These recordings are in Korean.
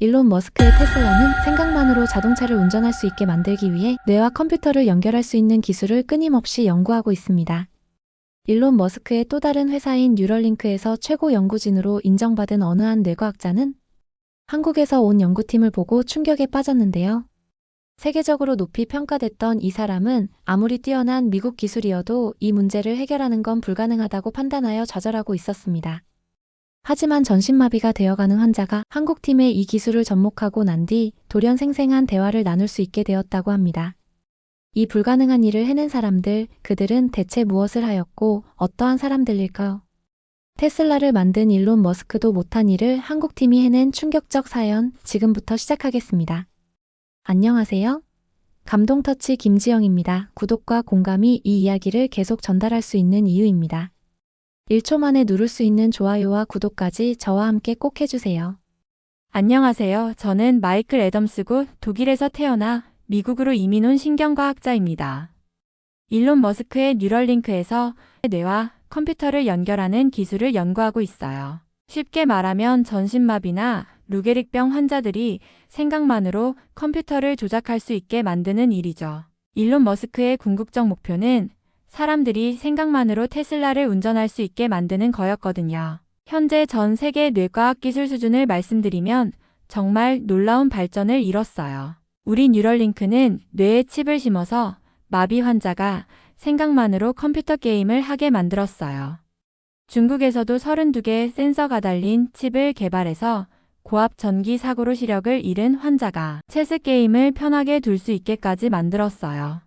일론 머스크의 테슬라는 생각만으로 자동차를 운전할 수 있게 만들기 위해 뇌와 컴퓨터를 연결할 수 있는 기술을 끊임없이 연구하고 있습니다. 일론 머스크의 또 다른 회사인 뉴럴링크에서 최고 연구진으로 인정받은 어느 한 뇌과학자는 한국에서 온 연구팀을 보고 충격에 빠졌는데요. 세계적으로 높이 평가됐던 이 사람은 아무리 뛰어난 미국 기술이어도 이 문제를 해결하는 건 불가능하다고 판단하여 좌절하고 있었습니다. 하지만 전신마비가 되어가는 환자가 한국팀의 이 기술을 접목하고 난 뒤 돌연 생생한 대화를 나눌 수 있게 되었다고 합니다. 이 불가능한 일을 해낸 사람들, 그들은 대체 무엇을 하였고 어떠한 사람들일까요? 테슬라를 만든 일론 머스크도 못한 일을 한국팀이 해낸 충격적 사연, 지금부터 시작하겠습니다. 안녕하세요. 감동터치 김지영입니다. 구독과 공감이 이 이야기를 계속 전달할 수 있는 이유입니다. 1초 만에 누를 수 있는 좋아요와 구독까지 저와 함께 꼭 해주세요. 안녕하세요. 저는 마이클 애덤스고 독일에서 태어나 미국으로 이민 온 신경과학자입니다. 일론 머스크의 뉴럴링크에서 뇌와 컴퓨터를 연결하는 기술을 연구하고 있어요. 쉽게 말하면 전신마비나 루게릭병 환자들이 생각만으로 컴퓨터를 조작할 수 있게 만드는 일이죠. 일론 머스크의 궁극적 목표는 사람들이 생각만으로 테슬라를 운전할 수 있게 만드는 거였거든요. 현재 전 세계 뇌과학 기술 수준을 말씀드리면 정말 놀라운 발전을 이뤘어요. 우리 뉴럴링크는 뇌에 칩을 심어서 마비 환자가 생각만으로 컴퓨터 게임을 하게 만들었어요. 중국에서도 32개의 센서가 달린 칩을 개발해서 고압 전기 사고로 시력을 잃은 환자가 체스 게임을 편하게 둘 수 있게까지 만들었어요.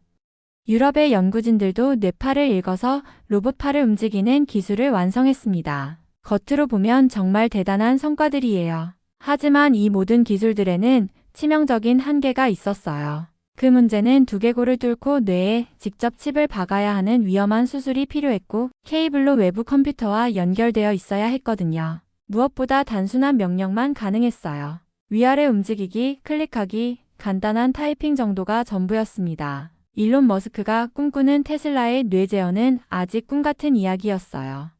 유럽의 연구진들도 뇌파를 읽어서 로봇팔을 움직이는 기술을 완성했습니다. 겉으로 보면 정말 대단한 성과들이에요. 하지만 이 모든 기술들에는 치명적인 한계가 있었어요. 그 문제는 두개골을 뚫고 뇌에 직접 칩을 박아야 하는 위험한 수술이 필요했고 케이블로 외부 컴퓨터와 연결되어 있어야 했거든요. 무엇보다 단순한 명령만 가능했어요. 위아래 움직이기, 클릭하기, 간단한 타이핑 정도가 전부였습니다. 일론 머스크가 꿈꾸는 테슬라의 뇌 제어는 아직 꿈같은 이야기였어요.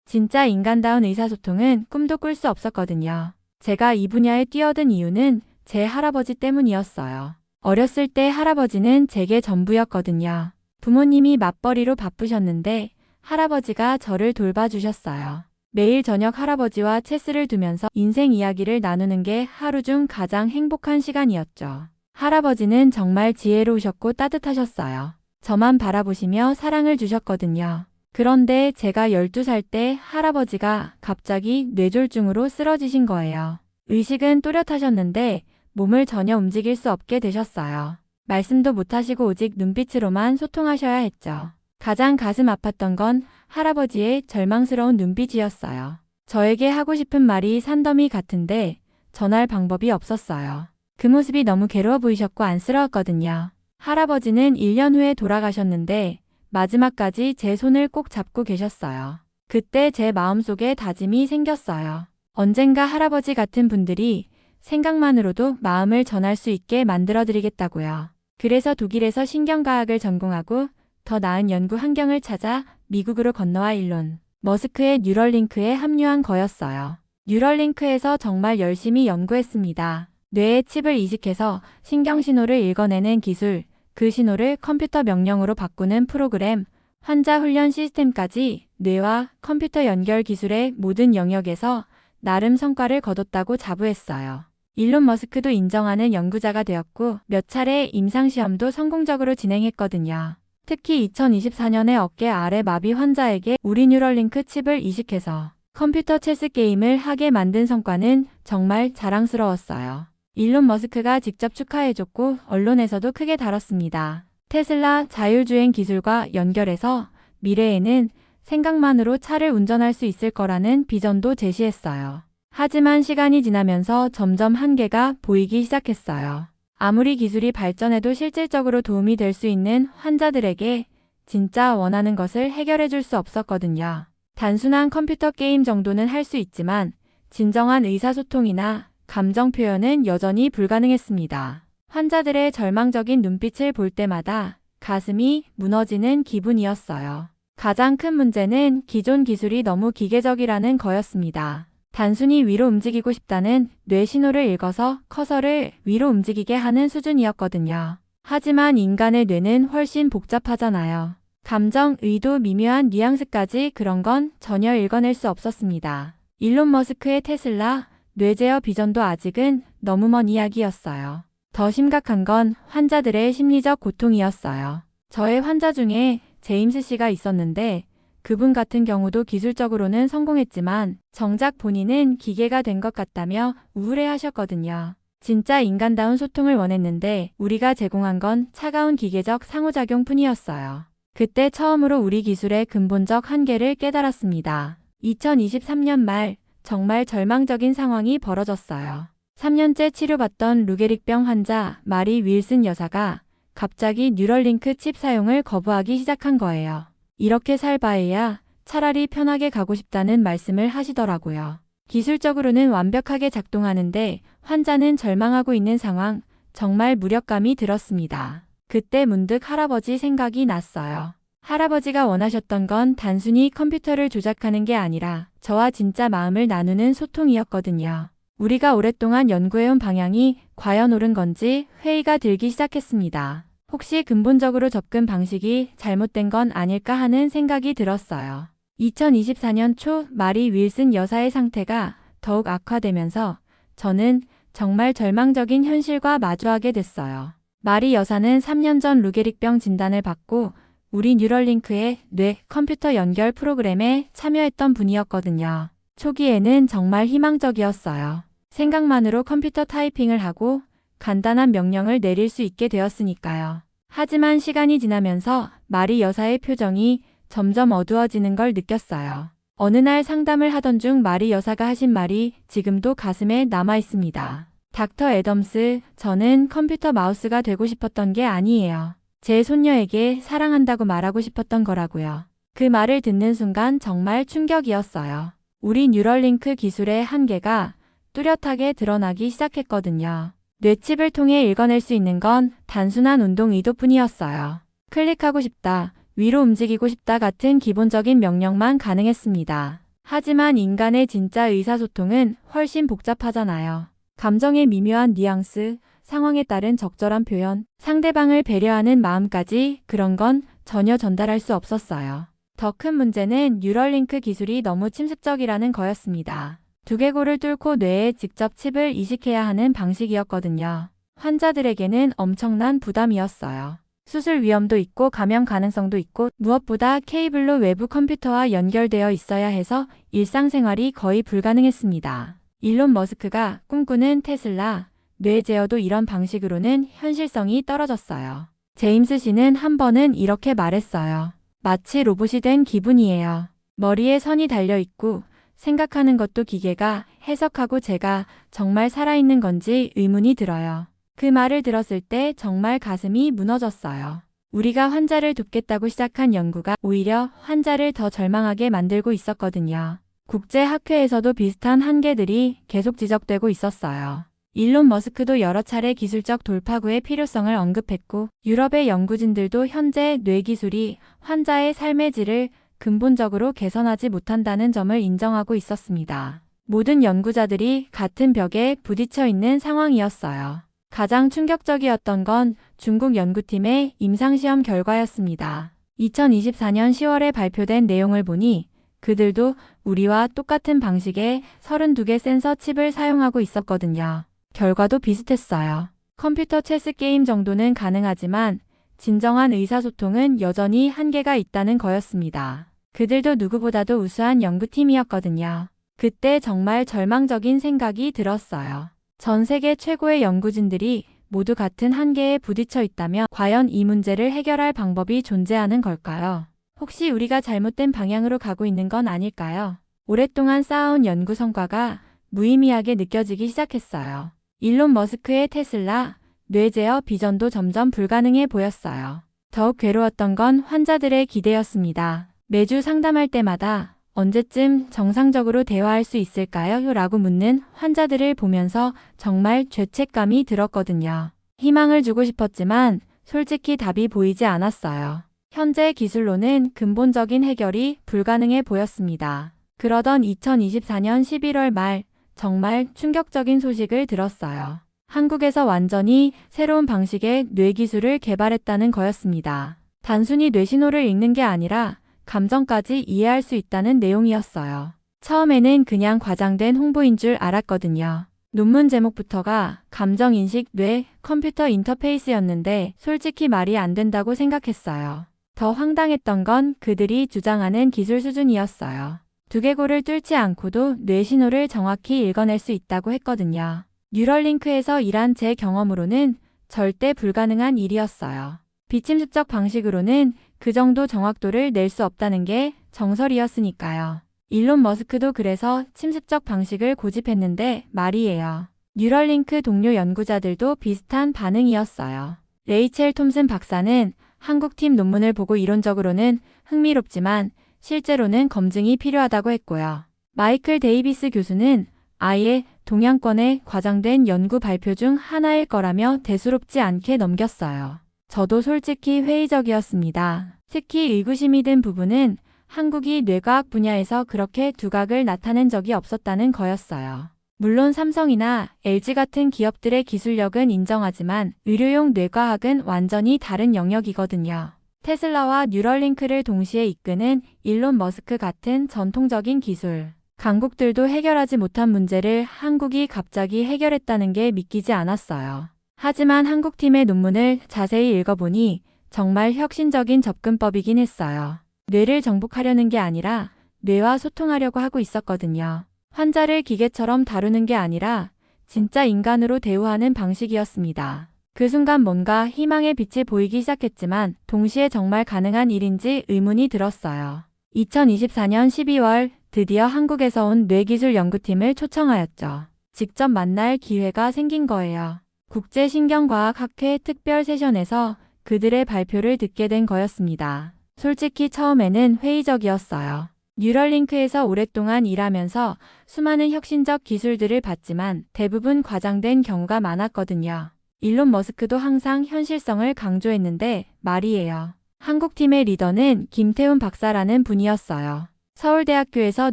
진짜 인간다운 의사소통은 꿈도 꿀 수 없었거든요. 제가 이 분야에 뛰어든 이유는 제 할아버지 때문이었어요. 어렸을 때 할아버지는 제게 전부였거든요. 부모님이 맞벌이로 바쁘셨는데 할아버지가 저를 돌봐주셨어요. 매일 저녁 할아버지와 체스를 두면서 인생 이야기를 나누는 게 하루 중 가장 행복한 시간이었죠. 할아버지는 정말 지혜로우셨고 따뜻하셨어요. 저만 바라보시며 사랑을 주셨거든요. 그런데 제가 12살 때 할아버지가 갑자기 뇌졸중으로 쓰러지신 거예요. 의식은 또렷하셨는데 몸을 전혀 움직일 수 없게 되셨어요. 말씀도 못하시고 오직 눈빛으로만 소통하셔야 했죠. 가장 가슴 아팠던 건 할아버지의 절망스러운 눈빛이었어요. 저에게 하고 싶은 말이 산더미 같은데 전할 방법이 없었어요. 그 모습이 너무 괴로워 보이셨고 안쓰러웠거든요. 할아버지는 1년 후에 돌아가셨는데 마지막까지 제 손을 꼭 잡고 계셨어요. 그때 제 마음속에 다짐이 생겼어요. 언젠가 할아버지 같은 분들이 생각만으로도 마음을 전할 수 있게 만들어드리겠다고요. 그래서 독일에서 신경과학을 전공하고 더 나은 연구 환경을 찾아 미국으로 건너와 일론 머스크의 뉴럴링크에 합류한 거였어요. 뉴럴링크에서 정말 열심히 연구했습니다. 뇌에 칩을 이식해서 신경신호를 읽어내는 기술, 그 신호를 컴퓨터 명령으로 바꾸는 프로그램, 환자 훈련 시스템까지 뇌와 컴퓨터 연결 기술의 모든 영역에서 나름 성과를 거뒀다고 자부했어요. 일론 머스크도 인정하는 연구자가 되었고 몇 차례 임상시험도 성공적으로 진행했거든요. 특히 2024년에 어깨 아래 마비 환자에게 우리 뉴럴링크 칩을 이식해서 컴퓨터 체스 게임을 하게 만든 성과는 정말 자랑스러웠어요. 일론 머스크가 직접 축하해줬고 언론에서도 크게 다뤘습니다. 테슬라 자율주행 기술과 연결해서 미래에는 생각만으로 차를 운전할 수 있을 거라는 비전도 제시했어요. 하지만 시간이 지나면서 점점 한계가 보이기 시작했어요. 아무리 기술이 발전해도 실질적으로 도움이 될 수 있는 환자들에게 진짜 원하는 것을 해결해 줄 수 없었거든요. 단순한 컴퓨터 게임 정도는 할 수 있지만 진정한 의사소통이나 감정 표현은 여전히 불가능했습니다. 환자들의 절망적인 눈빛을 볼 때마다 가슴이 무너지는 기분이었어요. 가장 큰 문제는 기존 기술이 너무 기계적이라는 거였습니다. 단순히 위로 움직이고 싶다는 뇌 신호를 읽어서 커서를 위로 움직이게 하는 수준이었거든요. 하지만 인간의 뇌는 훨씬 복잡하잖아요. 감정, 의도, 미묘한 뉘앙스까지 그런 건 전혀 읽어낼 수 없었습니다. 일론 머스크의 테슬라, 뇌 제어 비전도 아직은 너무 먼 이야기였어요. 더 심각한 건 환자들의 심리적 고통이었어요. 저의 환자 중에 제임스 씨가 있었는데 그분 같은 경우도 기술적으로는 성공했지만 정작 본인은 기계가 된 것 같다며 우울해하셨거든요. 진짜 인간다운 소통을 원했는데 우리가 제공한 건 차가운 기계적 상호작용뿐이었어요. 그때 처음으로 우리 기술의 근본적 한계를 깨달았습니다. 2023년 말 정말 절망적인 상황이 벌어졌어요. 3년째 치료받던 루게릭병 환자 마리 윌슨 여사가 갑자기 뉴럴링크 칩 사용을 거부하기 시작한 거예요. 이렇게 살 바에야 차라리 편하게 가고 싶다는 말씀을 하시더라고요. 기술적으로는 완벽하게 작동하는데 환자는 절망하고 있는 상황, 정말 무력감이 들었습니다. 그때 문득 할아버지 생각이 났어요. 할아버지가 원하셨던 건 단순히 컴퓨터를 조작하는 게 아니라 저와 진짜 마음을 나누는 소통이었거든요. 우리가 오랫동안 연구해온 방향이 과연 옳은 건지 회의가 들기 시작했습니다. 혹시 근본적으로 접근 방식이 잘못된 건 아닐까 하는 생각이 들었어요. 2024년 초 마리 윌슨 여사의 상태가 더욱 악화되면서 저는 정말 절망적인 현실과 마주하게 됐어요. 마리 여사는 3년 전 루게릭병 진단을 받고 우리 뉴럴링크의 뇌 컴퓨터 연결 프로그램에 참여했던 분이었거든요. 초기에는 정말 희망적이었어요. 생각만으로 컴퓨터 타이핑을 하고 간단한 명령을 내릴 수 있게 되었으니까요. 하지만 시간이 지나면서 마리 여사의 표정이 점점 어두워지는 걸 느꼈어요. 어느 날 상담을 하던 중 마리 여사가 하신 말이 지금도 가슴에 남아 있습니다. 닥터 애덤스, 저는 컴퓨터 마우스가 되고 싶었던 게 아니에요. 제 손녀에게 사랑한다고 말하고 싶었던 거라고요. 그 말을 듣는 순간 정말 충격이었어요. 우리 뉴럴링크 기술의 한계가 뚜렷하게 드러나기 시작했거든요. 뇌칩을 통해 읽어낼 수 있는 건 단순한 운동 의도뿐이었어요. 클릭하고 싶다, 위로 움직이고 싶다 같은 기본적인 명령만 가능했습니다. 하지만 인간의 진짜 의사소통은 훨씬 복잡하잖아요. 감정의 미묘한 뉘앙스, 상황에 따른 적절한 표현, 상대방을 배려하는 마음까지 그런 건 전혀 전달할 수 없었어요. 더 큰 문제는 뉴럴링크 기술이 너무 침습적이라는 거였습니다. 두개골을 뚫고 뇌에 직접 칩을 이식해야 하는 방식이었거든요. 환자들에게는 엄청난 부담이었어요. 수술 위험도 있고 감염 가능성도 있고 무엇보다 케이블로 외부 컴퓨터와 연결되어 있어야 해서 일상생활이 거의 불가능했습니다. 일론 머스크가 꿈꾸는 테슬라, 뇌 제어도 이런 방식으로는 현실성이 떨어졌어요. 제임스 씨는 한 번은 이렇게 말했어요. 마치 로봇이 된 기분이에요. 머리에 선이 달려있고 생각하는 것도 기계가 해석하고 제가 정말 살아있는 건지 의문이 들어요. 그 말을 들었을 때 정말 가슴이 무너졌어요. 우리가 환자를 돕겠다고 시작한 연구가 오히려 환자를 더 절망하게 만들고 있었거든요. 국제학회에서도 비슷한 한계들이 계속 지적되고 있었어요. 일론 머스크도 여러 차례 기술적 돌파구의 필요성을 언급했고 유럽의 연구진들도 현재 뇌기술이 환자의 삶의 질을 근본적으로 개선하지 못한다는 점을 인정하고 있었습니다. 모든 연구자들이 같은 벽에 부딪혀 있는 상황이었어요. 가장 충격적이었던 건 중국 연구팀의 임상시험 결과였습니다. 2024년 10월에 발표된 내용을 보니 그들도 우리와 똑같은 방식의 32개 센서 칩을 사용하고 있었거든요. 결과도 비슷했어요. 컴퓨터 체스 게임 정도는 가능하지만 진정한 의사소통은 여전히 한계가 있다는 거였습니다. 그들도 누구보다도 우수한 연구팀이었거든요. 그때 정말 절망적인 생각이 들었어요. 전 세계 최고의 연구진들이 모두 같은 한계에 부딪혀 있다면 과연 이 문제를 해결할 방법이 존재하는 걸까요? 혹시 우리가 잘못된 방향으로 가고 있는 건 아닐까요? 오랫동안 쌓아온 연구 성과가 무의미하게 느껴지기 시작했어요. 일론 머스크의 테슬라, 뇌 제어 비전도 점점 불가능해 보였어요. 더욱 괴로웠던 건 환자들의 기대였습니다. 매주 상담할 때마다 언제쯤 정상적으로 대화할 수 있을까요? 라고 묻는 환자들을 보면서 정말 죄책감이 들었거든요. 희망을 주고 싶었지만 솔직히 답이 보이지 않았어요. 현재 기술로는 근본적인 해결이 불가능해 보였습니다. 그러던 2024년 11월 말 정말 충격적인 소식을 들었어요. 한국에서 완전히 새로운 방식의 뇌 기술을 개발했다는 거였습니다. 단순히 뇌신호를 읽는 게 아니라 감정까지 이해할 수 있다는 내용이었어요. 처음에는 그냥 과장된 홍보인 줄 알았거든요. 논문 제목부터가 감정인식 뇌 컴퓨터 인터페이스였는데 솔직히 말이 안 된다고 생각했어요. 더 황당했던 건 그들이 주장하는 기술 수준이었어요. 두개골을 뚫지 않고도 뇌 신호를 정확히 읽어낼 수 있다고 했거든요. 뉴럴링크에서 일한 제 경험으로는 절대 불가능한 일이었어요. 비침습적 방식으로는 그 정도 정확도를 낼 수 없다는 게 정설이었으니까요. 일론 머스크도 그래서 침습적 방식을 고집했는데 말이에요. 뉴럴링크 동료 연구자들도 비슷한 반응이었어요. 레이첼 톰슨 박사는 한국팀 논문을 보고 이론적으로는 흥미롭지만 실제로는 검증이 필요하다고 했고요. 마이클 데이비스 교수는 아예 동양권의 과장된 연구 발표 중 하나일 거라며 대수롭지 않게 넘겼어요. 저도 솔직히 회의적이었습니다. 특히 의구심이 든 부분은 한국이 뇌과학 분야에서 그렇게 두각을 나타낸 적이 없었다는 거였어요. 물론 삼성이나 LG 같은 기업들의 기술력은 인정하지만 의료용 뇌과학은 완전히 다른 영역이거든요. 테슬라와 뉴럴링크를 동시에 이끄는 일론 머스크 같은 전통적인 기술 강국들도 해결하지 못한 문제를 한국이 갑자기 해결했다는 게 믿기지 않았어요. 하지만 한국팀의 논문을 자세히 읽어보니 정말 혁신적인 접근법이긴 했어요. 뇌를 정복하려는 게 아니라 뇌와 소통하려고 하고 있었거든요. 환자를 기계처럼 다루는 게 아니라 진짜 인간으로 대우하는 방식이었습니다. 그 순간 뭔가 희망의 빛이 보이기 시작했지만 동시에 정말 가능한 일인지 의문이 들었어요. 2024년 12월 드디어 한국에서 온 뇌기술 연구팀을 초청하였죠. 직접 만날 기회가 생긴 거예요. 국제신경과학학회 특별 세션에서 그들의 발표를 듣게 된 거였습니다. 솔직히 처음에는 회의적이었어요. 뉴럴링크에서 오랫동안 일하면서 수많은 혁신적 기술들을 봤지만 대부분 과장된 경우가 많았거든요. 일론 머스크도 항상 현실성을 강조했는데 말이에요. 한국팀의 리더는 김태훈 박사라는 분이었어요. 서울대학교에서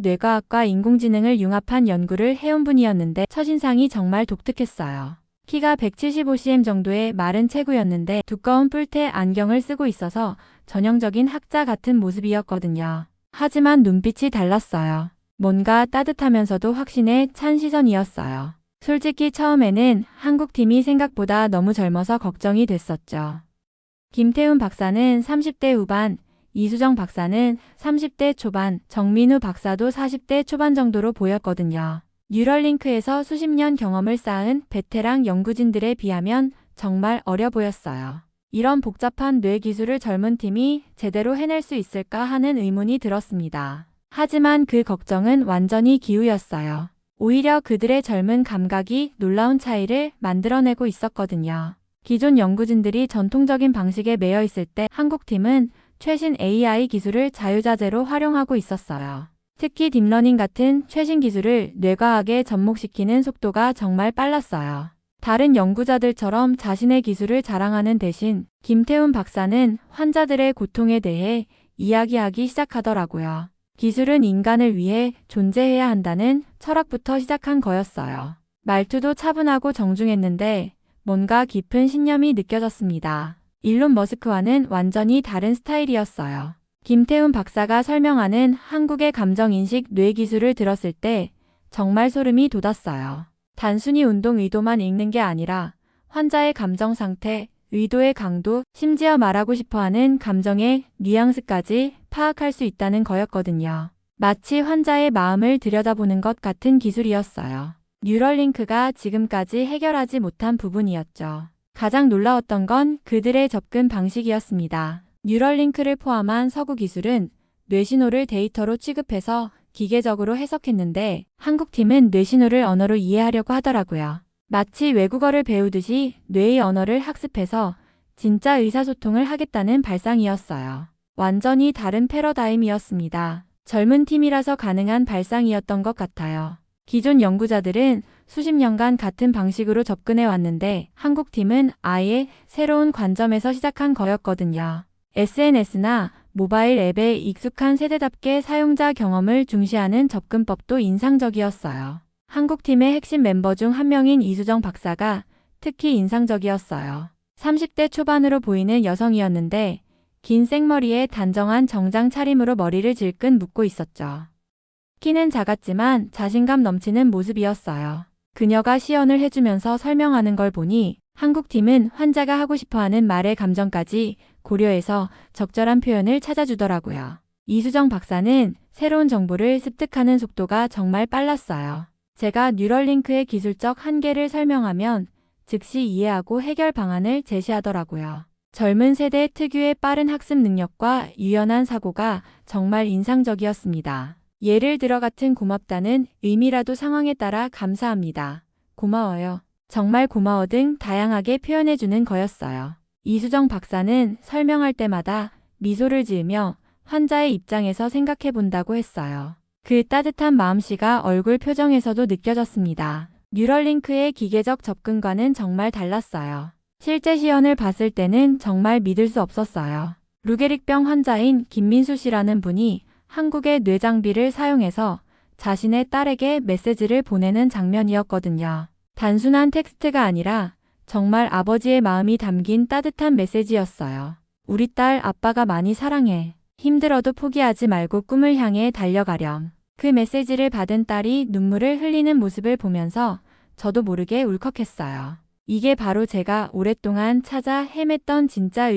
뇌과학과 인공지능을 융합한 연구를 해온 분이었는데 첫인상이 정말 독특했어요. 키가 175cm 정도의 마른 체구였는데 두꺼운 뿔테 안경을 쓰고 있어서 전형적인 학자 같은 모습이었거든요. 하지만 눈빛이 달랐어요. 뭔가 따뜻하면서도 확신에 찬 시선이었어요. 솔직히 처음에는 한국팀이 생각보다 너무 젊어서 걱정이 됐었죠. 김태훈 박사는 30대 후반, 이수정 박사는 30대 초반, 정민우 박사도 40대 초반 정도로 보였거든요. 뉴럴링크에서 수십 년 경험을 쌓은 베테랑 연구진들에 비하면 정말 어려 보였어요. 이런 복잡한 뇌 기술을 젊은 팀이 제대로 해낼 수 있을까 하는 의문이 들었습니다. 하지만 그 걱정은 완전히 기우였어요. 오히려 그들의 젊은 감각이 놀라운 차이를 만들어내고 있었거든요. 기존 연구진들이 전통적인 방식에 매여 있을 때 한국팀은 최신 AI 기술을 자유자재로 활용하고 있었어요. 특히 딥러닝 같은 최신 기술을 뇌과학에 접목시키는 속도가 정말 빨랐어요. 다른 연구자들처럼 자신의 기술을 자랑하는 대신 김태훈 박사는 환자들의 고통에 대해 이야기하기 시작하더라고요. 기술은 인간을 위해 존재해야 한다는 철학부터 시작한 거였어요. 말투도 차분하고 정중했는데 뭔가 깊은 신념이 느껴졌습니다. 일론 머스크와는 완전히 다른 스타일이었어요. 김태훈 박사가 설명하는 한국의 감정인식 뇌 기술을 들었을 때 정말 소름이 돋았어요. 단순히 운동 의도만 읽는 게 아니라 환자의 감정 상태, 의도의 강도, 심지어 말하고 싶어하는 감정의 뉘앙스까지 파악할 수 있다는 거였거든요. 마치 환자의 마음을 들여다보는 것 같은 기술이었어요. 뉴럴링크가 지금까지 해결하지 못한 부분이었죠. 가장 놀라웠던 건 그들의 접근 방식이었습니다. 뉴럴링크를 포함한 서구 기술은 뇌신호를 데이터로 취급해서 기계적으로 해석했는데 한국팀은 뇌신호를 언어로 이해하려고 하더라고요. 마치 외국어를 배우듯이 뇌의 언어를 학습해서 진짜 의사소통을 하겠다는 발상이었어요. 완전히 다른 패러다임이었습니다. 젊은 팀이라서 가능한 발상이었던 것 같아요. 기존 연구자들은 수십 년간 같은 방식으로 접근해 왔는데 한국팀은 아예 새로운 관점에서 시작한 거였거든요. SNS나 모바일 앱에 익숙한 세대답게 사용자 경험을 중시하는 접근법도 인상적이었어요. 한국팀의 핵심 멤버 중 한 명인 이수정 박사가 특히 인상적이었어요. 30대 초반으로 보이는 여성이었는데 긴 생머리에 단정한 정장 차림으로 머리를 질끈 묶고 있었죠. 키는 작았지만 자신감 넘치는 모습이었어요. 그녀가 시연을 해주면서 설명하는 걸 보니 한국팀은 환자가 하고 싶어하는 말의 감정까지 고려해서 적절한 표현을 찾아주더라고요. 이수정 박사는 새로운 정보를 습득하는 속도가 정말 빨랐어요. 제가 뉴럴링크의 기술적 한계를 설명하면 즉시 이해하고 해결 방안을 제시하더라고요. 젊은 세대 특유의 빠른 학습 능력과 유연한 사고가 정말 인상적이었습니다. 예를 들어 같은 고맙다는 의미라도 상황에 따라 감사합니다. 고마워요. 정말 고마워 등 다양하게 표현해주는 거였어요. 이수정 박사는 설명할 때마다 미소를 지으며 환자의 입장에서 생각해 본다고 했어요. 그 따뜻한 마음씨가 얼굴 표정에서도 느껴졌습니다. 뉴럴링크의 기계적 접근과는 정말 달랐어요. 실제 시연을 봤을 때는 정말 믿을 수 없었어요. 루게릭병 환자인 김민수 씨라는 분이 한국의 뇌장비를 사용해서 자신의 딸에게 메시지를 보내는 장면이었거든요. 단순한 텍스트가 아니라 정말 아버지의 마음이 담긴 따뜻한 메시지였어요. 우리 딸 아빠가 많이 사랑해. 힘들어도 포기하지 말고 꿈을 향해 달려가렴. 그 메시지를 받은 딸이 눈물을 흘리는 모습을 보면서 저도 모르게 울컥했어요. 이게 바로 제가 오랫동안 찾아 헤맸던 진짜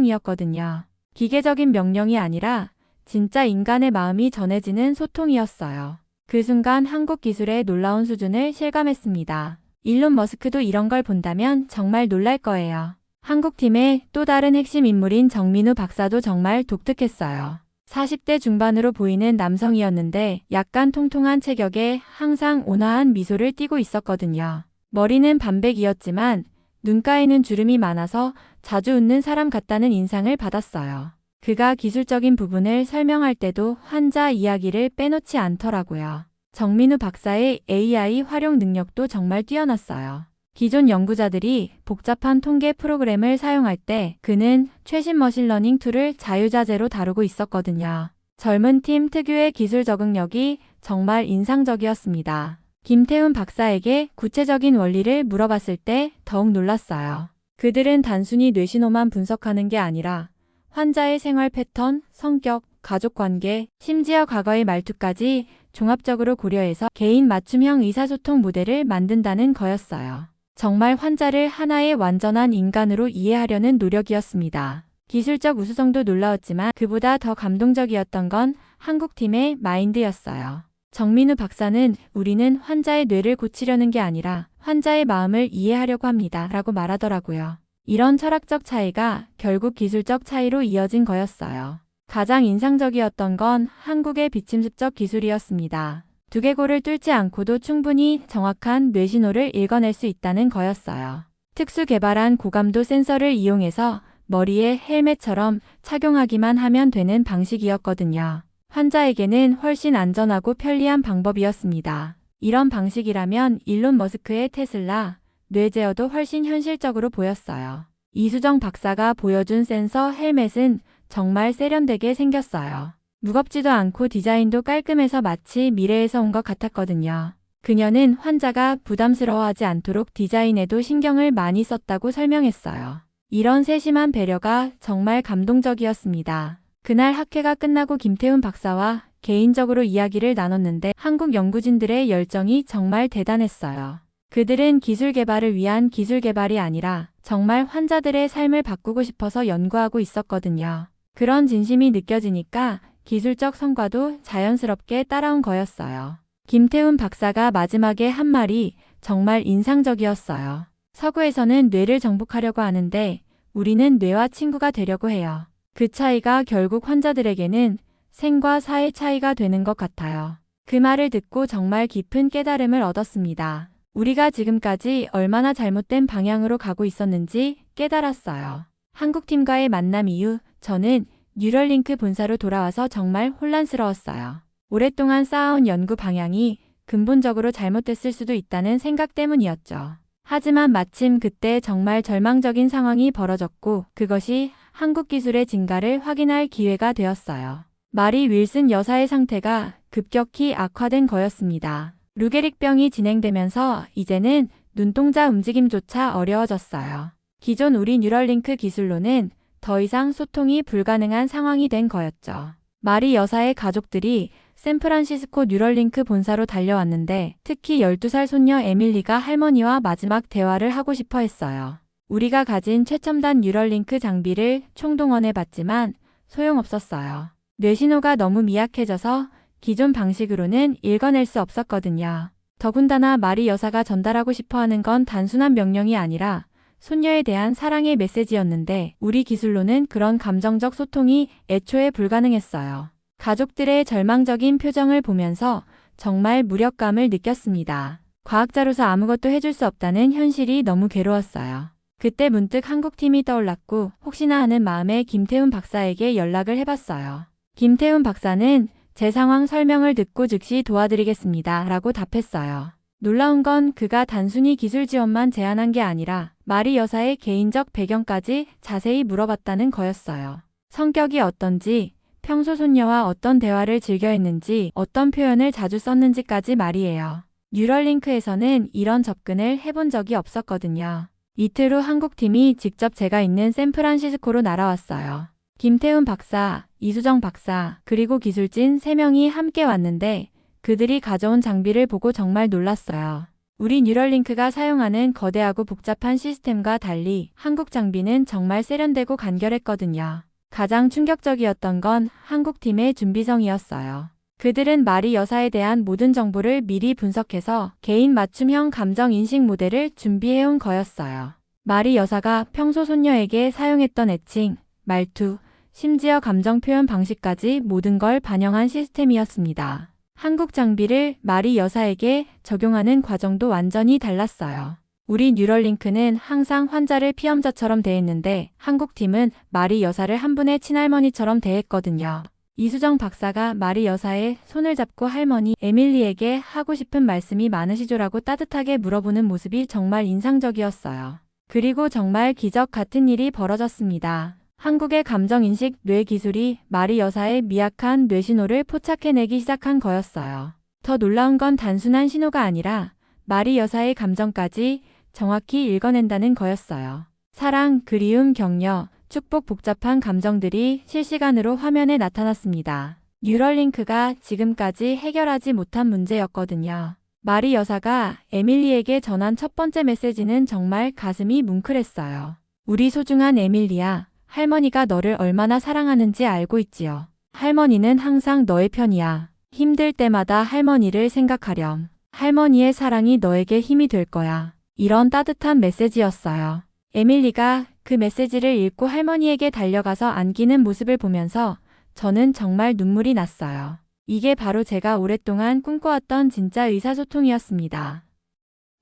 의사소통이었거든요. 기계적인 명령이 아니라 진짜 인간의 마음이 전해지는 소통이었어요. 그 순간 한국 기술의 놀라운 수준을 실감했습니다. 일론 머스크도 이런 걸 본다면 정말 놀랄 거예요. 한국팀의 또 다른 핵심 인물인 정민우 박사도 정말 독특했어요. 40대 중반으로 보이는 남성이었는데 약간 통통한 체격에 항상 온화한 미소를 띠고 있었거든요. 머리는 반백이었지만 눈가에는 주름이 많아서 자주 웃는 사람 같다는 인상을 받았어요. 그가 기술적인 부분을 설명할 때도 환자 이야기를 빼놓지 않더라고요. 정민우 박사의 AI 활용 능력도 정말 뛰어났어요. 기존 연구자들이 복잡한 통계 프로그램을 사용할 때 그는 최신 머신러닝 툴을 자유자재로 다루고 있었거든요. 젊은 팀 특유의 기술 적응력이 정말 인상적이었습니다. 김태훈 박사에게 구체적인 원리를 물어봤을 때 더욱 놀랐어요. 그들은 단순히 뇌신호만 분석하는 게 아니라 환자의 생활 패턴, 성격, 가족관계, 심지어 과거의 말투까지 종합적으로 고려해서 개인 맞춤형 의사소통 모델을 만든다는 거였어요. 정말 환자를 하나의 완전한 인간으로 이해하려는 노력이었습니다. 기술적 우수성도 놀라웠지만 그보다 더 감동적이었던 건 한국팀의 마인드였어요. 정민우 박사는 우리는 환자의 뇌를 고치려는 게 아니라 환자의 마음을 이해하려고 합니다. 라고 말하더라고요. 이런 철학적 차이가 결국 기술적 차이로 이어진 거였어요. 가장 인상적이었던 건 한국의 비침습적 기술이었습니다. 두개골을 뚫지 않고도 충분히 정확한 뇌신호를 읽어낼 수 있다는 거였어요. 특수 개발한 고감도 센서를 이용해서 머리에 헬멧처럼 착용하기만 하면 되는 방식이었거든요. 환자에게는 훨씬 안전하고 편리한 방법이었습니다. 이런 방식이라면 일론 머스크의 테슬라, 뇌제어도 훨씬 현실적으로 보였어요. 이수정 박사가 보여준 센서 헬멧은 정말 세련되게 생겼어요. 무겁지도 않고 디자인도 깔끔해서 마치 미래에서 온 것 같았거든요. 그녀는 환자가 부담스러워하지 않도록 디자인에도 신경을 많이 썼다고 설명했어요. 이런 세심한 배려가 정말 감동적이었습니다. 그날 학회가 끝나고 김태훈 박사와 개인적으로 이야기를 나눴는데 한국 연구진들의 열정이 정말 대단했어요. 그들은 기술 개발을 위한 기술 개발이 아니라 정말 환자들의 삶을 바꾸고 싶어서 연구하고 있었거든요. 그런 진심이 느껴지니까 기술적 성과도 자연스럽게 따라온 거였어요. 김태훈 박사가 마지막에 한 말이 정말 인상적이었어요. 서구에서는 뇌를 정복하려고 하는데 우리는 뇌와 친구가 되려고 해요. 그 차이가 결국 환자들에게는 생과 사의 차이가 되는 것 같아요. 그 말을 듣고 정말 깊은 깨달음을 얻었습니다. 우리가 지금까지 얼마나 잘못된 방향으로 가고 있었는지 깨달았어요. 한국팀과의 만남 이후 저는 뉴럴링크 본사로 돌아와서 정말 혼란스러웠어요. 오랫동안 쌓아온 연구 방향이 근본적으로 잘못됐을 수도 있다는 생각 때문이었죠. 하지만 마침 그때 정말 절망적인 상황이 벌어졌고 그것이 한국 기술의 진가를 확인할 기회가 되었어요. 마리 윌슨 여사의 상태가 급격히 악화된 거였습니다. 루게릭병이 진행되면서 이제는 눈동자 움직임조차 어려워졌어요. 기존 우리 뉴럴링크 기술로는 더 이상 소통이 불가능한 상황이 된 거였죠. 마리 여사의 가족들이 샌프란시스코 뉴럴링크 본사로 달려왔는데 특히 12살 손녀 에밀리가 할머니와 마지막 대화를 하고 싶어 했어요. 우리가 가진 최첨단 뉴럴링크 장비를 총동원해 봤지만 소용없었어요. 뇌신호가 너무 미약해져서 기존 방식으로는 읽어낼 수 없었거든요. 더군다나 마리 여사가 전달하고 싶어 하는 건 단순한 명령이 아니라 손녀에 대한 사랑의 메시지였는데 우리 기술로는 그런 감정적 소통이 애초에 불가능했어요. 가족들의 절망적인 표정을 보면서 정말 무력감을 느꼈습니다. 과학자로서 아무것도 해줄 수 없다는 현실이 너무 괴로웠어요. 그때 문득 한국팀이 떠올랐고 혹시나 하는 마음에 김태훈 박사에게 연락을 해봤어요. 김태훈 박사는 제 상황 설명을 듣고 즉시 도와드리겠습니다 라고 답했어요. 놀라운 건 그가 단순히 기술 지원만 제안한 게 아니라 마리 여사의 개인적 배경까지 자세히 물어봤다는 거였어요. 성격이 어떤지, 평소 손녀와 어떤 대화를 즐겨 했는지, 어떤 표현을 자주 썼는지까지 말이에요. 뉴럴링크에서는 이런 접근을 해본 적이 없었거든요. 이틀 후 한국팀이 직접 제가 있는 샌프란시스코로 날아왔어요. 김태훈 박사, 이수정 박사, 그리고 기술진 3명이 함께 왔는데 그들이 가져온 장비를 보고 정말 놀랐어요. 우리 뉴럴링크가 사용하는 거대하고 복잡한 시스템과 달리 한국 장비는 정말 세련되고 간결했거든요. 가장 충격적이었던 건 한국팀의 준비성이었어요. 그들은 마리 여사에 대한 모든 정보를 미리 분석해서 개인 맞춤형 감정 인식 모델을 준비해온 거였어요. 마리 여사가 평소 손녀에게 사용했던 애칭, 말투, 심지어 감정 표현 방식까지 모든 걸 반영한 시스템이었습니다. 한국 장비를 마리 여사에게 적용하는 과정도 완전히 달랐어요. 우리 뉴럴링크는 항상 환자를 피험자처럼 대했는데 한국팀은 마리 여사를 한 분의 친할머니처럼 대했거든요. 이수정 박사가 마리 여사의 손을 잡고 할머니 에밀리에게 하고 싶은 말씀이 많으시죠라고 따뜻하게 물어보는 모습이 정말 인상적이었어요. 그리고 정말 기적 같은 일이 벌어졌습니다. 한국의 감정인식 뇌 기술이 마리 여사의 미약한 뇌신호를 포착해내기 시작한 거였어요. 더 놀라운 건 단순한 신호가 아니라 마리 여사의 감정까지 정확히 읽어낸다는 거였어요. 사랑, 그리움, 격려, 축복 복잡한 감정들이 실시간으로 화면에 나타났습니다. 뉴럴링크가 지금까지 해결하지 못한 문제였거든요. 마리 여사가 에밀리에게 전한 첫 번째 메시지는 정말 가슴이 뭉클했어요. 우리 소중한 에밀리야. 할머니가 너를 얼마나 사랑하는지 알고 있지요. 할머니는 항상 너의 편이야. 힘들 때마다 할머니를 생각하렴. 할머니의 사랑이 너에게 힘이 될 거야. 이런 따뜻한 메시지였어요. 에밀리가 그 메시지를 읽고 할머니에게 달려가서 안기는 모습을 보면서 저는 정말 눈물이 났어요. 이게 바로 제가 오랫동안 꿈꿔왔던 진짜 의사소통이었습니다.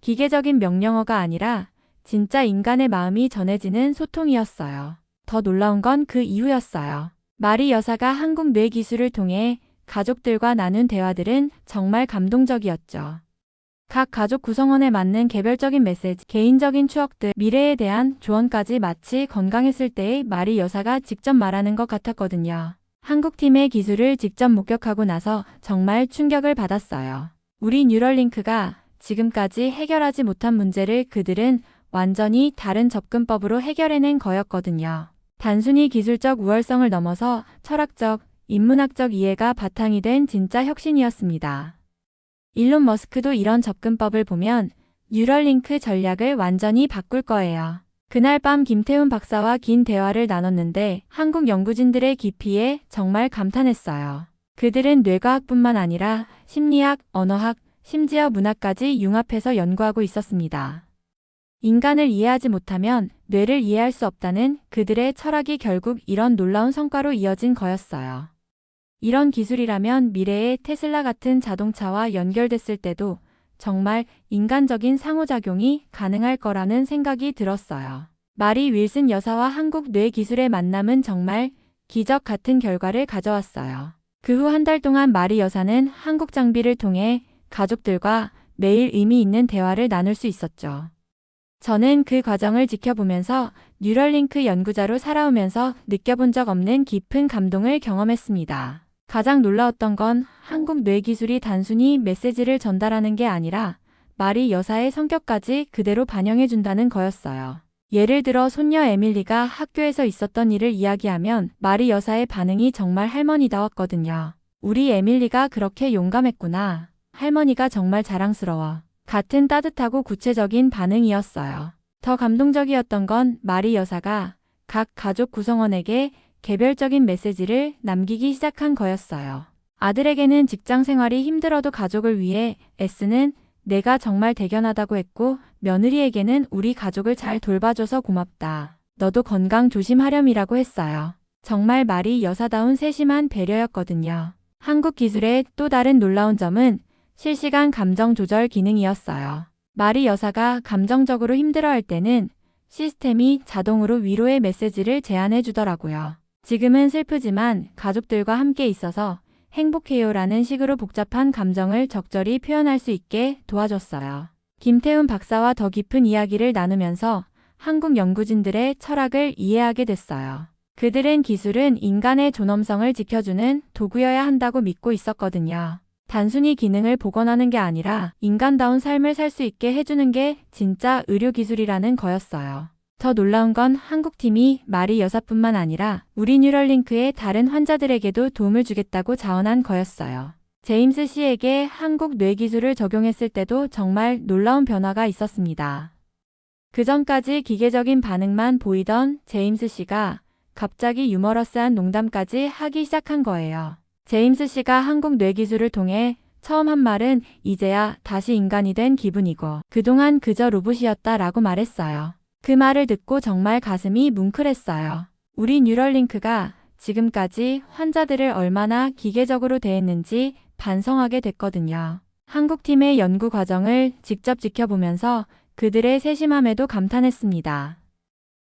기계적인 명령어가 아니라 진짜 인간의 마음이 전해지는 소통이었어요. 더 놀라운 건 그 이후였어요. 마리 여사가 한국 뇌 기술을 통해 가족들과 나눈 대화들은 정말 감동적이었죠. 각 가족 구성원에 맞는 개별적인 메시지, 개인적인 추억들, 미래에 대한 조언까지 마치 건강했을 때의 마리 여사가 직접 말하는 것 같았거든요. 한국팀의 기술을 직접 목격하고 나서 정말 충격을 받았어요. 우리 뉴럴링크가 지금까지 해결하지 못한 문제를 그들은 완전히 다른 접근법으로 해결해낸 거였거든요. 단순히 기술적 우월성을 넘어서 철학적, 인문학적 이해가 바탕이 된 진짜 혁신이었습니다. 일론 머스크도 이런 접근법을 보면 뉴럴링크 전략을 완전히 바꿀 거예요. 그날 밤 김태훈 박사와 긴 대화를 나눴는데 한국 연구진들의 깊이에 정말 감탄했어요. 그들은 뇌과학뿐만 아니라 심리학, 언어학, 심지어 문학까지 융합해서 연구하고 있었습니다. 인간을 이해하지 못하면 뇌를 이해할 수 없다는 그들의 철학이 결국 이런 놀라운 성과로 이어진 거였어요. 이런 기술이라면 미래의 테슬라 같은 자동차와 연결됐을 때도 정말 인간적인 상호작용이 가능할 거라는 생각이 들었어요. 마리 윌슨 여사와 한국 뇌 기술의 만남은 정말 기적 같은 결과를 가져왔어요. 그 후 한 달 동안 마리 여사는 한국 장비를 통해 가족들과 매일 의미 있는 대화를 나눌 수 있었죠. 저는 그 과정을 지켜보면서 뉴럴링크 연구자로 살아오면서 느껴본 적 없는 깊은 감동을 경험했습니다. 가장 놀라웠던 건 한국 뇌 기술이 단순히 메시지를 전달하는 게 아니라 마리 여사의 성격까지 그대로 반영해준다는 거였어요. 예를 들어 손녀 에밀리가 학교에서 있었던 일을 이야기하면 마리 여사의 반응이 정말 할머니다웠거든요. 우리 에밀리가 그렇게 용감했구나. 할머니가 정말 자랑스러워. 같은 따뜻하고 구체적인 반응이었어요. 더 감동적이었던 건 마리 여사가 각 가족 구성원에게 개별적인 메시지를 남기기 시작한 거였어요. 아들에게는 직장 생활이 힘들어도 가족을 위해 애쓰는 내가 정말 대견하다고 했고, 며느리에게는 우리 가족을 잘 돌봐줘서 고맙다. 너도 건강 조심하렴이라고 했어요. 정말 마리 여사다운 세심한 배려였거든요. 한국 기술의 또 다른 놀라운 점은 실시간 감정 조절 기능이었어요. 마리 여사가 감정적으로 힘들어할 때는 시스템이 자동으로 위로의 메시지를 제안해 주더라고요. 지금은 슬프지만 가족들과 함께 있어서 행복해요라는 식으로 복잡한 감정을 적절히 표현할 수 있게 도와줬어요. 김태훈 박사와 더 깊은 이야기를 나누면서 한국 연구진들의 철학을 이해하게 됐어요. 그들은 기술은 인간의 존엄성을 지켜주는 도구여야 한다고 믿고 있었거든요. 단순히 기능을 복원하는 게 아니라 인간다운 삶을 살 수 있게 해주는 게 진짜 의료기술이라는 거였어요. 더 놀라운 건 한국팀이 마리 여사뿐만 아니라 우리 뉴럴링크의 다른 환자들에게도 도움을 주겠다고 자원한 거였어요. 제임스 씨에게 한국 뇌기술을 적용했을 때도 정말 놀라운 변화가 있었습니다. 그 전까지 기계적인 반응만 보이던 제임스 씨가 갑자기 유머러스한 농담까지 하기 시작한 거예요. 제임스 씨가 한국 뇌기술을 통해 처음 한 말은 이제야 다시 인간이 된 기분이고 그동안 그저 로봇이었다라고 말했어요. 그 말을 듣고 정말 가슴이 뭉클했어요. 우리 뉴럴링크가 지금까지 환자들을 얼마나 기계적으로 대했는지 반성하게 됐거든요. 한국팀의 연구 과정을 직접 지켜보면서 그들의 세심함에도 감탄했습니다.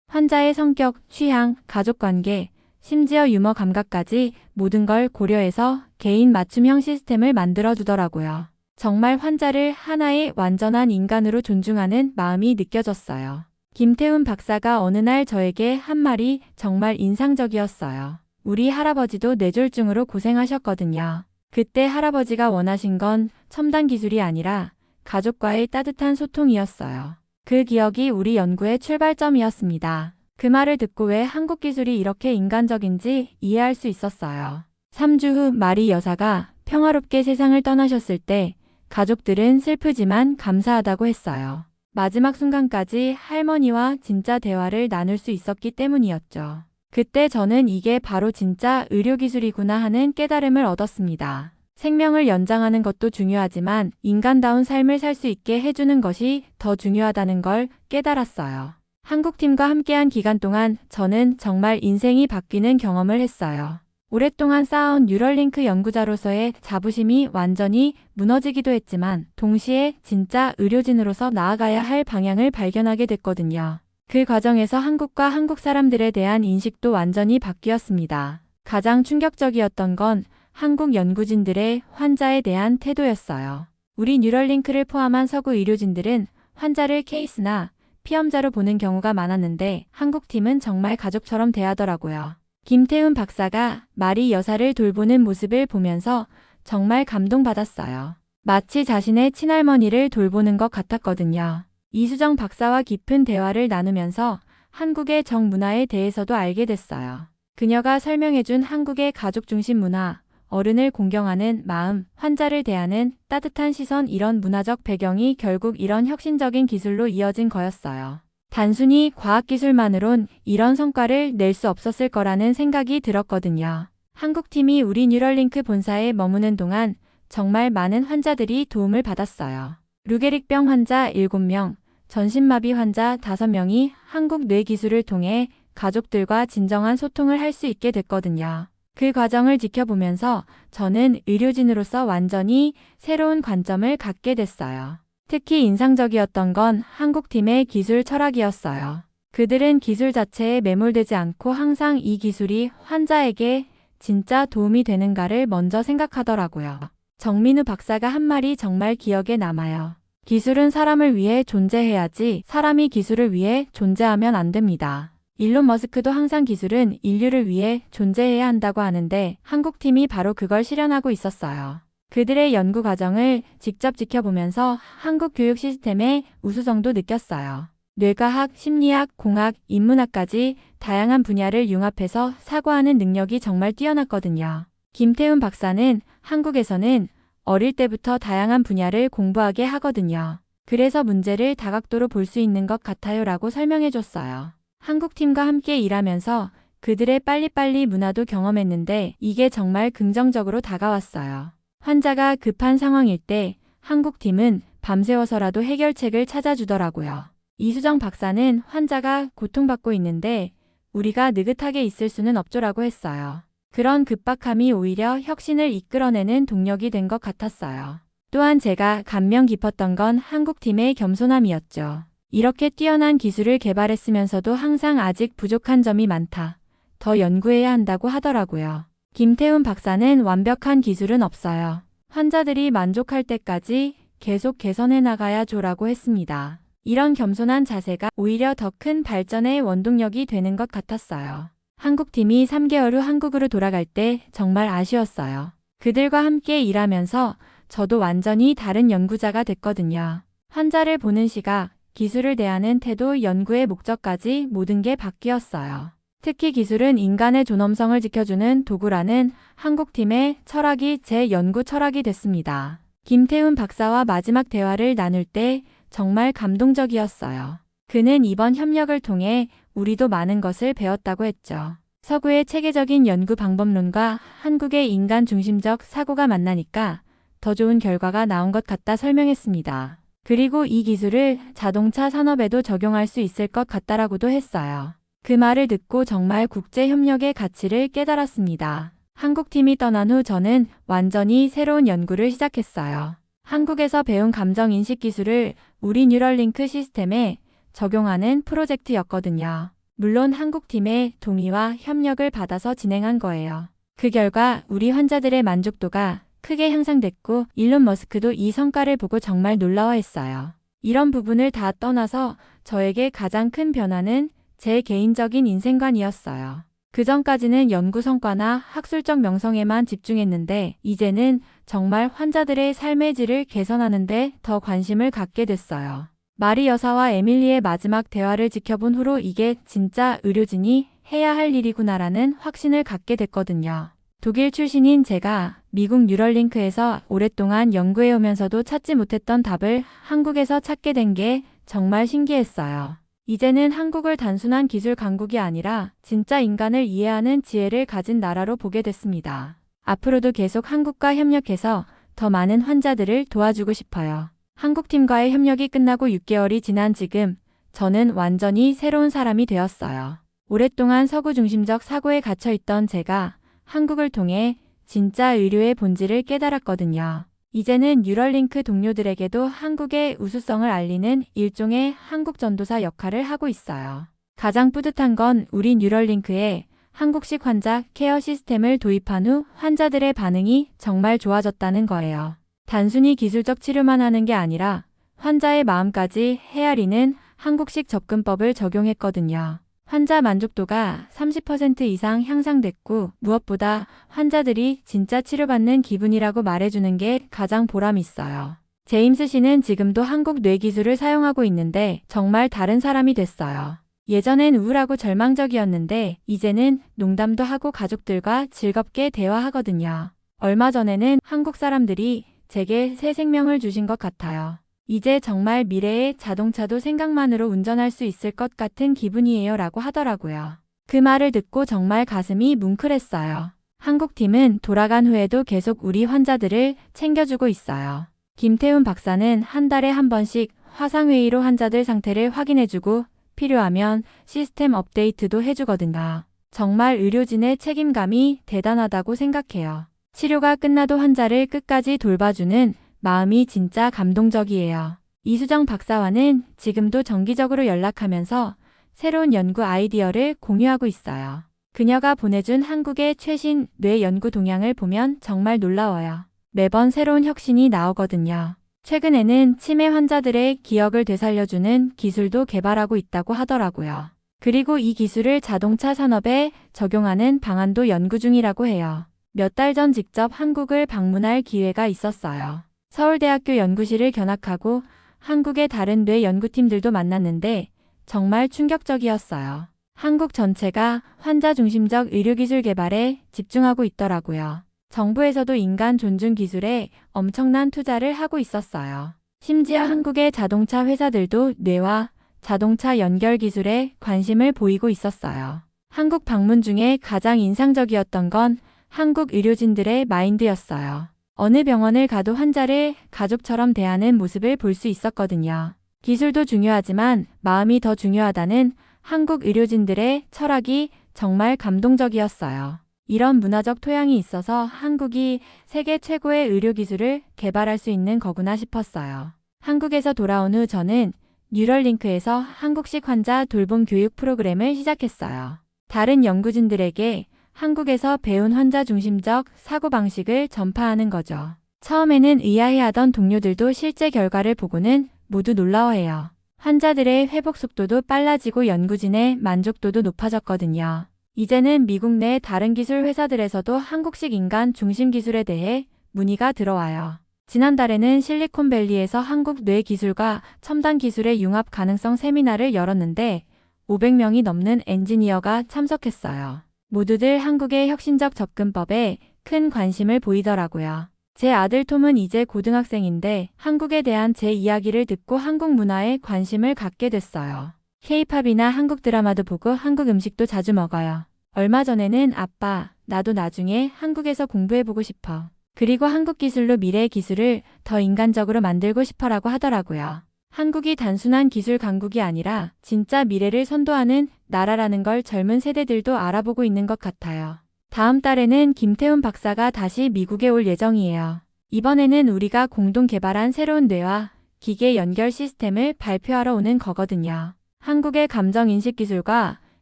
환자의 성격, 취향, 가족관계, 심지어 유머 감각까지 모든 걸 고려해서 개인 맞춤형 시스템을 만들어 두더라고요. 정말 환자를 하나의 완전한 인간으로 존중하는 마음이 느껴졌어요. 김태훈 박사가 어느 날 저에게 한 말이 정말 인상적이었어요. 우리 할아버지도 뇌졸중으로 고생하셨거든요. 그때 할아버지가 원하신 건 첨단 기술이 아니라 가족과의 따뜻한 소통이었어요. 그 기억이 우리 연구의 출발점이었습니다. 그 말을 듣고 왜 한국 기술이 이렇게 인간적인지 이해할 수 있었어요. 3주 후 마리 여사가 평화롭게 세상을 떠나셨을 때 가족들은 슬프지만 감사하다고 했어요. 마지막 순간까지 할머니와 진짜 대화를 나눌 수 있었기 때문이었죠. 그때 저는 이게 바로 진짜 의료기술이구나 하는 깨달음을 얻었습니다. 생명을 연장하는 것도 중요하지만 인간다운 삶을 살 수 있게 해주는 것이 더 중요하다는 걸 깨달았어요. 한국팀과 함께한 기간 동안 저는 정말 인생이 바뀌는 경험을 했어요. 오랫동안 쌓아온 뉴럴링크 연구자로서의 자부심이 완전히 무너지기도 했지만 동시에 진짜 의료진으로서 나아가야 할 방향을 발견하게 됐거든요. 그 과정에서 한국과 한국 사람들에 대한 인식도 완전히 바뀌었습니다. 가장 충격적이었던 건 한국 연구진들의 환자에 대한 태도였어요. 우리 뉴럴링크를 포함한 서구 의료진들은 환자를 케이스나 피험자로 보는 경우가 많았는데 한국팀은 정말 가족처럼 대하더라고요. 김태훈 박사가 마리 여사를 돌보는 모습을 보면서 정말 감동받았어요. 마치 자신의 친할머니를 돌보는 것 같았거든요. 이수정 박사와 깊은 대화를 나누면서 한국의 정문화에 대해서도 알게 됐어요. 그녀가 설명해준 한국의 가족 중심 문화, 어른을 공경하는 마음, 환자를 대하는 따뜻한 시선 이런 문화적 배경이 결국 이런 혁신적인 기술로 이어진 거였어요. 단순히 과학기술만으론 이런 성과를 낼 수 없었을 거라는 생각이 들었거든요. 한국팀이 우리 뉴럴링크 본사에 머무는 동안 정말 많은 환자들이 도움을 받았어요. 루게릭병 환자 7명, 전신마비 환자 5명이 한국 뇌기술을 통해 가족들과 진정한 소통을 할 수 있게 됐거든요. 그 과정을 지켜보면서 저는 의료진으로서 완전히 새로운 관점을 갖게 됐어요. 특히 인상적이었던 건 한국팀의 기술 철학이었어요. 그들은 기술 자체에 매몰되지 않고 항상 이 기술이 환자에게 진짜 도움이 되는가를 먼저 생각하더라고요. 정민우 박사가 한 말이 정말 기억에 남아요. 기술은 사람을 위해 존재해야지 사람이 기술을 위해 존재하면 안 됩니다. 일론 머스크도 항상 기술은 인류를 위해 존재해야 한다고 하는데 한국팀이 바로 그걸 실현하고 있었어요. 그들의 연구 과정을 직접 지켜보면서 한국 교육 시스템의 우수성도 느꼈어요. 뇌과학, 심리학, 공학, 인문학까지 다양한 분야를 융합해서 사고하는 능력이 정말 뛰어났거든요. 김태훈 박사는 한국에서는 어릴 때부터 다양한 분야를 공부하게 하거든요. 그래서 문제를 다각도로 볼 수 있는 것 같아요 라고 설명해줬어요. 한국팀과 함께 일하면서 그들의 빨리빨리 문화도 경험했는데 이게 정말 긍정적으로 다가왔어요. 환자가 급한 상황일 때 한국팀은 밤새워서라도 해결책을 찾아주더라고요. 이수정 박사는 환자가 고통받고 있는데 우리가 느긋하게 있을 수는 없죠라고 했어요. 그런 급박함이 오히려 혁신을 이끌어내는 동력이 된 것 같았어요. 또한 제가 감명 깊었던 건 한국팀의 겸손함이었죠. 이렇게 뛰어난 기술을 개발했으면서도 항상 아직 부족한 점이 많다. 더 연구해야 한다고 하더라고요. 김태훈 박사는 완벽한 기술은 없어요. 환자들이 만족할 때까지 계속 개선해 나가야죠라고 했습니다. 이런 겸손한 자세가 오히려 더 큰 발전의 원동력이 되는 것 같았어요. 한국팀이 3개월 후 한국으로 돌아갈 때 정말 아쉬웠어요. 그들과 함께 일하면서 저도 완전히 다른 연구자가 됐거든요. 환자를 보는 시각, 기술을 대하는 태도, 연구의 목적까지 모든 게 바뀌었어요. 특히 기술은 인간의 존엄성을 지켜주는 도구라는 한국팀의 철학이 제 연구 철학이 됐습니다. 김태훈 박사와 마지막 대화를 나눌 때 정말 감동적이었어요. 그는 이번 협력을 통해 우리도 많은 것을 배웠다고 했죠. 서구의 체계적인 연구 방법론과 한국의 인간 중심적 사고가 만나니까 더 좋은 결과가 나온 것 같다 설명했습니다. 그리고 이 기술을 자동차 산업에도 적용할 수 있을 것 같다라고도 했어요. 그 말을 듣고 정말 국제협력의 가치를 깨달았습니다. 한국팀이 떠난 후 저는 완전히 새로운 연구를 시작했어요. 한국에서 배운 감정인식 기술을 우리 뉴럴링크 시스템에 적용하는 프로젝트였거든요. 물론 한국팀의 동의와 협력을 받아서 진행한 거예요. 그 결과 우리 환자들의 만족도가 크게 향상됐고 일론 머스크도 이 성과를 보고 정말 놀라워했어요. 이런 부분을 다 떠나서 저에게 가장 큰 변화는 제 개인적인 인생관이었어요. 그전까지는 연구 성과나 학술적 명성에만 집중했는데 이제는 정말 환자들의 삶의 질을 개선하는 데 더 관심을 갖게 됐어요. 마리 여사와 에밀리의 마지막 대화를 지켜본 후로 이게 진짜 의료진이 해야 할 일이구나라는 확신을 갖게 됐거든요. 독일 출신인 제가 미국 뉴럴링크에서 오랫동안 연구해오면서도 찾지 못했던 답을 한국에서 찾게 된 게 정말 신기했어요. 이제는 한국을 단순한 기술 강국이 아니라 진짜 인간을 이해하는 지혜를 가진 나라로 보게 됐습니다. 앞으로도 계속 한국과 협력해서 더 많은 환자들을 도와주고 싶어요. 한국팀과의 협력이 끝나고 6개월이 지난 지금 저는 완전히 새로운 사람이 되었어요. 오랫동안 서구 중심적 사고에 갇혀있던 제가 한국을 통해 진짜 의료의 본질을 깨달았거든요. 이제는 뉴럴링크 동료들에게도 한국의 우수성을 알리는 일종의 한국 전도사 역할을 하고 있어요. 가장 뿌듯한 건 우리 뉴럴링크에 한국식 환자 케어 시스템을 도입한 후 환자들의 반응이 정말 좋아졌다는 거예요. 단순히 기술적 치료만 하는 게 아니라 환자의 마음까지 헤아리는 한국식 접근법을 적용했거든요. 환자 만족도가 30% 이상 향상됐고 무엇보다 환자들이 진짜 치료받는 기분이라고 말해주는 게 가장 보람 있어요. 제임스 씨는 지금도 한국 뇌기술을 사용하고 있는데 정말 다른 사람이 됐어요. 예전엔 우울하고 절망적이었는데 이제는 농담도 하고 가족들과 즐겁게 대화하거든요. 얼마 전에는 한국 사람들이 제게 새 생명을 주신 것 같아요. 이제 정말 미래의 자동차도 생각만으로 운전할 수 있을 것 같은 기분이에요 라고 하더라고요. 그 말을 듣고 정말 가슴이 뭉클했어요. 한국팀은 돌아간 후에도 계속 우리 환자들을 챙겨주고 있어요. 김태훈 박사는 한 달에 한 번씩 화상회의로 환자들 상태를 확인해주고 필요하면 시스템 업데이트도 해주거든요. 정말 의료진의 책임감이 대단하다고 생각해요. 치료가 끝나도 환자를 끝까지 돌봐주는 마음이 진짜 감동적이에요. 이수정 박사와는 지금도 정기적으로 연락하면서 새로운 연구 아이디어를 공유하고 있어요. 그녀가 보내준 한국의 최신 뇌 연구 동향을 보면 정말 놀라워요. 매번 새로운 혁신이 나오거든요. 최근에는 치매 환자들의 기억을 되살려주는 기술도 개발하고 있다고 하더라고요. 그리고 이 기술을 자동차 산업에 적용하는 방안도 연구 중이라고 해요. 몇 달 전 직접 한국을 방문할 기회가 있었어요. 서울대학교 연구실을 견학하고 한국의 다른 뇌 연구팀들도 만났는데 정말 충격적이었어요. 한국 전체가 환자 중심적 의료기술 개발에 집중하고 있더라고요. 정부에서도 인간 존중 기술에 엄청난 투자를 하고 있었어요. 심지어 한국의 자동차 회사들도 뇌와 자동차 연결 기술에 관심을 보이고 있었어요. 한국 방문 중에 가장 인상적이었던 건 한국 의료진들의 마인드였어요. 어느 병원을 가도 환자를 가족처럼 대하는 모습을 볼 수 있었거든요. 기술도 중요하지만 마음이 더 중요하다는 한국 의료진들의 철학이 정말 감동적이었어요. 이런 문화적 토양이 있어서 한국이 세계 최고의 의료기술을 개발할 수 있는 거구나 싶었어요. 한국에서 돌아온 후 저는 뉴럴링크에서 한국식 환자 돌봄 교육 프로그램을 시작했어요. 다른 연구진들에게 한국에서 배운 환자 중심적 사고방식을 전파하는 거죠. 처음에는 의아해하던 동료들도 실제 결과를 보고는 모두 놀라워해요. 환자들의 회복 속도도 빨라지고 연구진의 만족도도 높아졌거든요. 이제는 미국 내 다른 기술 회사들에서도 한국식 인간 중심 기술에 대해 문의가 들어와요. 지난달에는 실리콘밸리에서 한국 뇌 기술과 첨단 기술의 융합 가능성 세미나를 열었는데 500명이 넘는 엔지니어가 참석했어요. 모두들 한국의 혁신적 접근법에 큰 관심을 보이더라고요. 제 아들 톰은 이제 고등학생인데 한국에 대한 제 이야기를 듣고 한국 문화에 관심을 갖게 됐어요. K-팝이나 한국 드라마도 보고 한국 음식도 자주 먹어요. 얼마 전에는 아빠, 나도 나중에 한국에서 공부해보고 싶어. 그리고 한국 기술로 미래의 기술을 더 인간적으로 만들고 싶어라고 하더라고요. 한국이 단순한 기술 강국이 아니라 진짜 미래를 선도하는 나라라는 걸 젊은 세대들도 알아보고 있는 것 같아요. 다음 달에는 김태훈 박사가 다시 미국에 올 예정이에요. 이번에는 우리가 공동 개발한 새로운 뇌와 기계 연결 시스템을 발표하러 오는 거거든요. 한국의 감정인식 기술과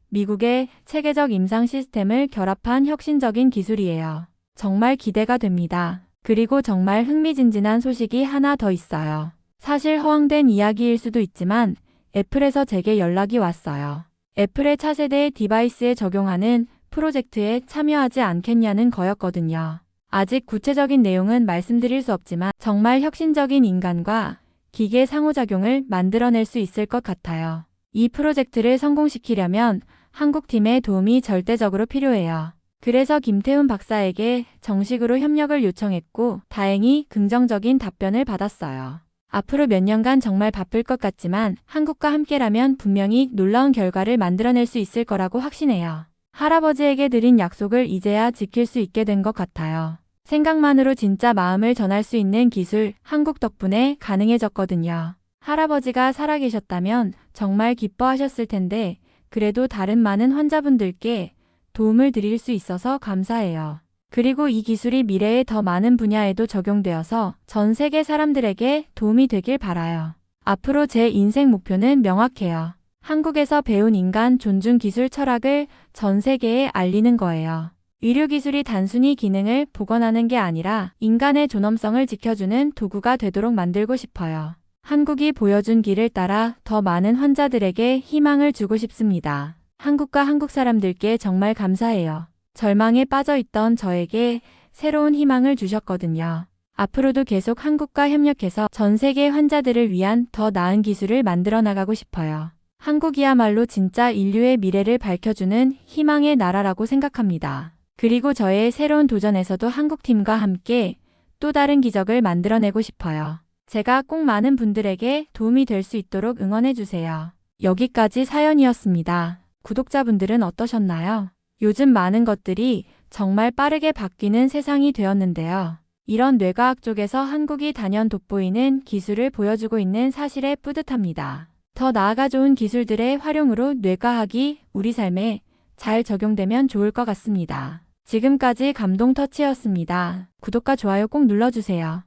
미국의 체계적 임상 시스템을 결합한 혁신적인 기술이에요. 정말 기대가 됩니다. 그리고 정말 흥미진진한 소식이 하나 더 있어요. 사실 허황된 이야기일 수도 있지만 애플에서 제게 연락이 왔어요. 애플의 차세대 디바이스에 적용하는 프로젝트에 참여하지 않겠냐는 거였거든요. 아직 구체적인 내용은 말씀드릴 수 없지만 정말 혁신적인 인간과 기계 상호작용을 만들어낼 수 있을 것 같아요. 이 프로젝트를 성공시키려면 한국 팀의 도움이 절대적으로 필요해요. 그래서 김태훈 박사에게 정식으로 협력을 요청했고 다행히 긍정적인 답변을 받았어요. 앞으로 몇 년간 정말 바쁠 것 같지만 한국과 함께라면 분명히 놀라운 결과를 만들어낼 수 있을 거라고 확신해요. 할아버지에게 드린 약속을 이제야 지킬 수 있게 된 것 같아요. 생각만으로 진짜 마음을 전할 수 있는 기술, 한국 덕분에 가능해졌거든요. 할아버지가 살아계셨다면 정말 기뻐하셨을 텐데 그래도 다른 많은 환자분들께 도움을 드릴 수 있어서 감사해요. 그리고 이 기술이 미래의 더 많은 분야에도 적용되어서 전 세계 사람들에게 도움이 되길 바라요. 앞으로 제 인생 목표는 명확해요. 한국에서 배운 인간 존중 기술 철학을 전 세계에 알리는 거예요. 의료기술이 단순히 기능을 복원하는 게 아니라 인간의 존엄성을 지켜주는 도구가 되도록 만들고 싶어요. 한국이 보여준 길을 따라 더 많은 환자들에게 희망을 주고 싶습니다. 한국과 한국 사람들께 정말 감사해요. 절망에 빠져있던 저에게 새로운 희망을 주셨거든요. 앞으로도 계속 한국과 협력해서 전 세계 환자들을 위한 더 나은 기술을 만들어 나가고 싶어요. 한국이야말로 진짜 인류의 미래를 밝혀주는 희망의 나라라고 생각합니다. 그리고 저의 새로운 도전에서도 한국팀과 함께 또 다른 기적을 만들어내고 싶어요. 제가 꼭 많은 분들에게 도움이 될 수 있도록 응원해주세요. 여기까지 사연이었습니다. 구독자분들은 어떠셨나요? 요즘 많은 것들이 정말 빠르게 바뀌는 세상이 되었는데요. 이런 뇌과학 쪽에서 한국이 단연 돋보이는 기술을 보여주고 있는 사실에 뿌듯합니다. 더 나아가 좋은 기술들의 활용으로 뇌과학이 우리 삶에 잘 적용되면 좋을 것 같습니다. 지금까지 감동터치였습니다. 구독과 좋아요 꼭 눌러주세요.